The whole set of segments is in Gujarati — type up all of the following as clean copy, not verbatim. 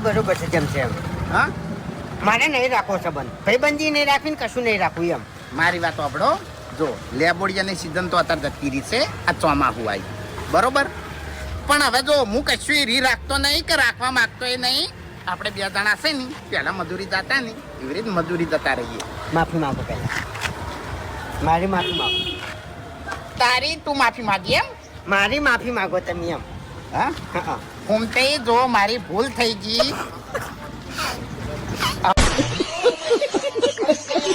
બરોબર છે જેમ છે એમ. હા મારે નહીં રાખવો સંબંધ, ભાઈબંધી નહીં રાખવી ને કશું નહીં રાખવું એમ. મારી વાત સાંભળો. જો લેબોડિયાની સિઝન તો અત્યારે જતી રહી છે, આ ચોમાસું આવી બરોબર. પણ હવે જો હું કશું રી રાખતો નહીં કે રાખવા માંગતો એ નહીં. આપણે બે જણા છે ને પહેલા મજૂરી જતા ને એવી રીતે મજૂરી જતા રહીએ. માફી માંગો પહેલા, મારી માફી માંગો. તારી તું માફી માંગી એમ? મારી માફી માંગો તમે એમ. હા હા ઘૂમતે જો મારી ભૂલ થઈ ગઈ.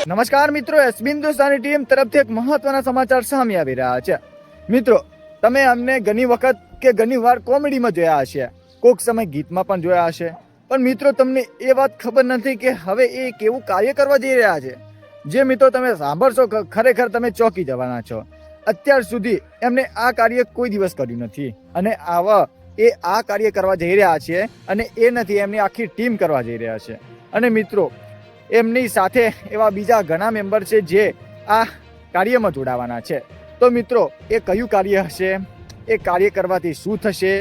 નમસ્કાર મિત્રો, એસબી હિન્દુસ્તાની ટીમ તરફથી એક મહત્વના સમાચાર સામે આવી રહ્યા છે. મિત્રો, તમે અમને ઘણી વખત કે ઘણી વાર કોમેડીમાં જોયા હશે, કોઈક સમય ગીતમાં પણ જોયા હશે, પણ મિત્રો તમને એ વાત ખબર નથી કે હવે એ કેવું કાર્ય કરવા જઈ રહ્યા છે. જે મિત્રો તમે સાંભળશો ખરેખર તમે ચોંકી જવાના છો. અત્યાર સુધી એમને આ કાર્ય કોઈ દિવસ કર્યું નથી અને એ આ કાર્ય કરવા જઈ રહ્યા છે. અને એ નથી, એમની આખી ટીમ કરવા જઈ રહ્યા છે. અને મિત્રો, એમની સાથે એવા બીજા ઘણા મેમ્બર છે જે આ કાર્યમાં જોડાવાના છે. તો મિત્રો, એ કયું કાર્ય હશે, એ કાર્ય કરવાથી શું થશે,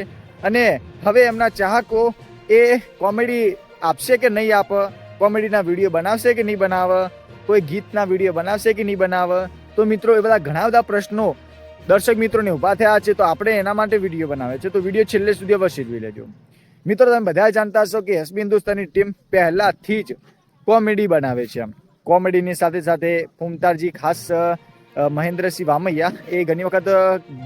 અને હવે એમના ચાહકો એ કોમેડી આપશે કે નહીં આપ, કોમેડીના વિડીયો બનાવશે કે નહીં બનાવે, કોઈ ગીતના વિડીયો બનાવશે કે નહીં બનાવે. તો મિત્રો, એ બધા ઘણા બધા પ્રશ્નો દર્શક મિત્રોને ઊભા થયા છે. તો આપણે એના માટે વિડીયો બનાવે છે, તો વિડીયો છેલ્લે સુધી અવશ્ય જોઈ લેજો. મિત્રો, તમે બધા જાણતા હશો કે એસબી હિન્દુસ્તાની ટીમ પહેલાથી જ કોમેડી બનાવે છે. કોમેડીની સાથે સાથે ફૂમતારજી ખાસ મહેન્દ્રસિંહ વામૈયા એ ઘણી વખત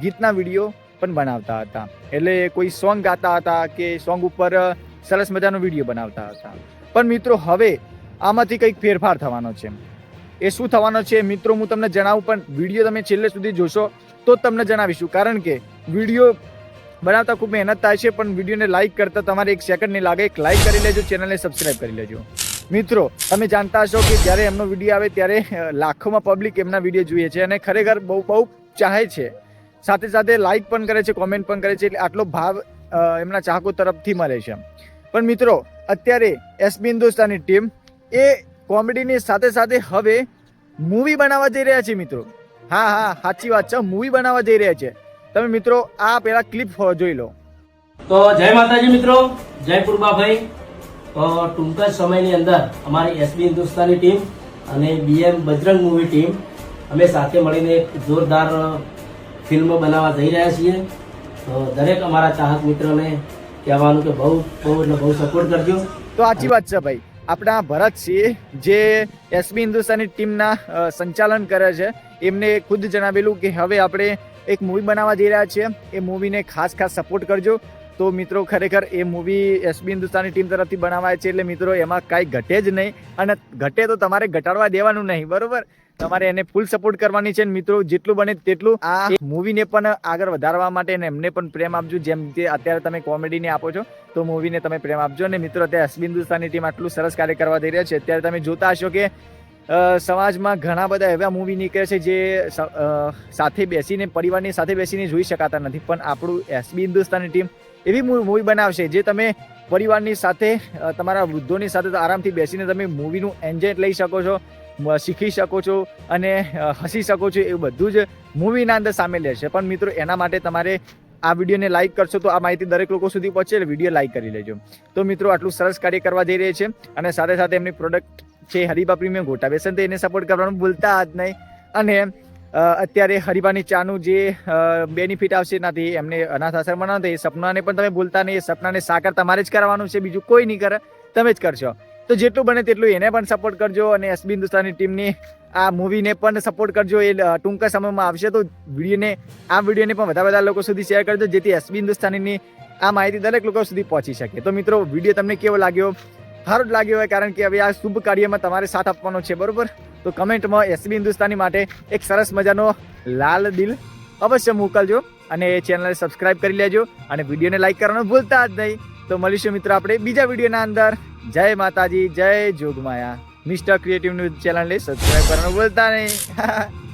ગીતના વિડીયો પણ બનાવતા હતા. એટલે કોઈ સોંગ ગાતા હતા કે સોંગ ઉપર સરસ મજાનો વિડીયો બનાવતા હતા. પણ મિત્રો, હવે આમાંથી કંઈક ફેરફાર થવાનો છે. એ શું થવાનો છે મિત્રો, હું તમને જણાવું, પણ વિડીયો તમે છેલ્લે સુધી જોશો તો જ તમને જણાવીશું. કારણ કે વિડીયો બનાવતા ખૂબ મહેનત થાય છે, પણ વિડીયોને લાઇક કરતા તમારે 1 સેકન્ડ નહીં લાગે. એક લાઇક કરી લેજો, ચેનલને સબસ્ક્રાઇબ કરી લેજો. મિત્રો, તમે જાણતા હશો કે જ્યારે એમનો વિડીયો આવે ત્યારે લાખોમાં પબ્લિક એમના વિડીયો જોઈએ છે અને ખરેખર બહુ ચાહે છે. સાથે સાથે લાઇક પણ કરે છે, કોમેન્ટ પણ કરે છે. એટલે આટલો ભાવ એમના ચાહકો તરફથી મળે છે. પણ મિત્રો, અત્યારે એસબી હિન્દુસ્તાની ટીમ એ કોમેડીની સાથે સાથે હવે મૂવી બનાવવા જઈ રહ્યા છે મિત્રો. હા, સાચી વાત છે, મૂવી બનાવવા જઈ રહ્યા છે. તમે મિત્રો આ પેલા ક્લિપ જોઈ લો. તો જય માતાજી મિત્રો, જય પૂર્વાભાઈ. તો ટૂંક જ સમયની અંદર અમારી એસબી હિન્દુસ્તાની ટીમ અને બીએમ બજરંગ મૂવી ટીમ અમે સાથે મળીને એક જોરદાર ફિલ્મ બનાવવા જઈ રહ્યા છીએ. તો દરેક અમારા ચાહક મિત્રોને કહેવાનું કે બહુ સપોર્ટ કરજો. તો સાચી વાત છે ભાઈ. આપણા ભરતસિંહ જે એસબી હિન્દુસ્તાની ટીમના સંચાલન કરે છે, એમને ખુદ જણાવેલું કે હવે આપણે એક મૂવી બનાવવા જઈ રહ્યા છીએ. એ મૂવીને ખાસ સપોર્ટ કરજો. તો મિત્રો, ખરેખર એ મૂવી એસબી હિન્દુસ્તાની ટીમ તરફથી બનાવાય છે. એટલે મિત્રો, એમાં કાંઈ ઘટે જ નહીં, અને ઘટે તો તમારે ઘટાડવા દેવાનું નહીં, બરોબર. તમારે એને ફૂલ સપોર્ટ કરવાની છે. મિત્રો, જેટલું બને તેટલું આ મૂવીને પણ આગળ વધારવા માટે એમને પણ પ્રેમ આપજો. જેમ કે અત્યારે તમે કોમેડીને આપો છો, તો મૂવીને તમે પ્રેમ આપજો. અને મિત્રો, અત્યારે એસબી હિન્દુસ્તાની ટીમ આટલું સરસ કાર્ય કરવા જઈ રહ્યા છે. અત્યારે તમે જોતા હશો કે સમાજમાં ઘણા બધા એવા મૂવી નીકળે છે જે સાથે બેસીને, પરિવારની સાથે બેસીને જોઈ શકાતા નથી. પણ આપણું એસબી હિન્દુસ્તાની ટીમ એવી મૂવી બનાવશે જે તમે પરિવારની સાથે, તમારા વૃદ્ધોની સાથે આરામથી બેસીને તમે મૂવીનું એન્જોય લઈ શકો છો, શીખી શકો છો અને હસી શકો છો. એવું બધું જ મૂવીના અંદર સામેલ રહેશે. પણ મિત્રો, એના માટે તમારે આ વિડીયોને લાઇક કરશો તો આ માહિતી દરેક લોકો સુધી પહોંચે. એટલે વિડીયો લાઇક કરી લેજો. તો મિત્રો, આટલું સરસ કાર્ય કરવા જઈ રહી છે. અને સાથે સાથે એમની પ્રોડક્ટ છે હરિભા પ્રીમિયમ ગોટા બેસન, તો એને સપોર્ટ કરવાનું ભૂલતા જ નહીં. અને અત્યારે હરિભાની ચાનું જે બેનિફિટ આવશે એનાથી એમને અનાથ આશ્રમ બનાવતો, એ સપનાને પણ તમે ભૂલતા નહીં. એ સપનાને સાકાર તમારે જ કરવાનું છે, બીજું કોઈ નહીં કરે, તમે જ કરશો. તો જેટલું બને તેટલું એને પણ સપોર્ટ કરજો. અને એસબી હિન્દુસ્તાની ટીમની આ મૂવીને પણ સપોર્ટ કરજો. એ ટૂંકા સમયમાં આવશે, તો આ વિડીયોને પણ બધા લોકો સુધી શેર કરજો, જેથી એસબી હિન્દુસ્તાનીની આ માહિતી દરેક લોકો સુધી પહોંચી શકે. તો મિત્રો, વિડીયો તમને કેવો લાગ્યો? સારો જ લાગ્યો હોય, કારણ કે હવે આ શુભ કાર્યમાં તમારે સાથ આપવાનો છે, બરોબર. તો કમેન્ટમાં એસબી હિન્દુસ્તાની માટે એક સરસ મજાનો લાલ દિલ અવશ્ય મોકલજો. અને એ ચેનલને સબસ્ક્રાઇબ કરી લેજો અને વિડીયોને લાઇક કરવાનું ભૂલતા જ નહીં. તો મળીશું મિત્રો આપણે બીજા વિડીયોના અંદર. જય માતાજી, જય જોગમાયા. મિસ્ટર ક્રિએટિવ ન્યૂઝ ચેનલને સબસ્ક્રાઇબ કરવાનું ભૂલતા નહીં.